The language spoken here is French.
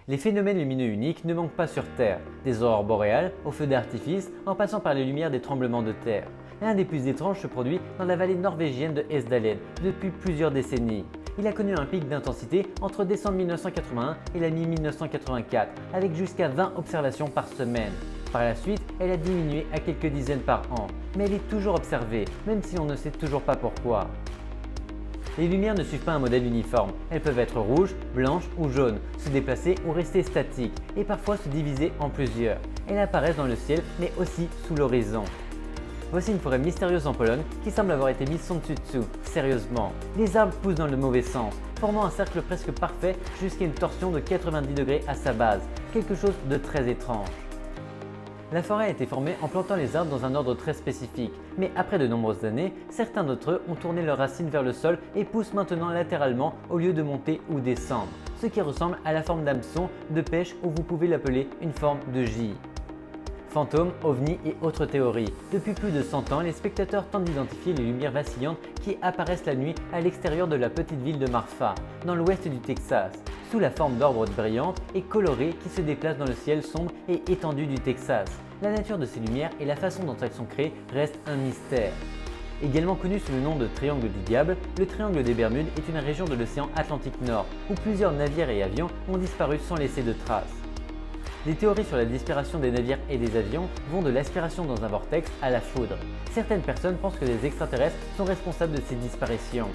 Les phénomènes lumineux uniques ne manquent pas sur Terre, des aurores boréales aux feux d'artifice en passant par les lumières des tremblements de terre. L'un des plus étranges se produit dans la vallée norvégienne de Hesdalen depuis plusieurs décennies. Il a connu un pic d'intensité entre décembre 1981 et la mi-1984, avec jusqu'à 20 observations par semaine. Par la suite, elle a diminué à quelques dizaines par an, mais elle est toujours observée, même si on ne sait toujours pas pourquoi. Les lumières ne suivent pas un modèle uniforme, elles peuvent être rouges, blanches ou jaunes, se déplacer ou rester statiques, et parfois se diviser en plusieurs. Elles apparaissent dans le ciel, mais aussi sous l'horizon. Voici une forêt mystérieuse en Pologne qui semble avoir été mise son dessus. Sérieusement, les arbres poussent dans le mauvais sens, formant un cercle presque parfait jusqu'à une torsion de 90 degrés à sa base, quelque chose de très étrange. La forêt a été formée en plantant les arbres dans un ordre très spécifique, mais après de nombreuses années, certains d'entre eux ont tourné leurs racines vers le sol et poussent maintenant latéralement au lieu de monter ou descendre, ce qui ressemble à la forme d'hameçon de pêche ou vous pouvez l'appeler une forme de J. Fantômes, ovnis et autres théories. Depuis plus de 100 ans, les spectateurs tentent d'identifier les lumières vacillantes qui apparaissent la nuit à l'extérieur de la petite ville de Marfa, dans l'ouest du Texas, sous la forme d'orbes brillantes et colorées qui se déplacent dans le ciel sombre et étendu du Texas. La nature de ces lumières et la façon dont elles sont créées restent un mystère. Également connu sous le nom de Triangle du Diable, le Triangle des Bermudes est une région de l'océan Atlantique Nord où plusieurs navires et avions ont disparu sans laisser de traces. Les théories sur la disparition des navires et des avions vont de l'aspiration dans un vortex à la foudre. Certaines personnes pensent que des extraterrestres sont responsables de ces disparitions.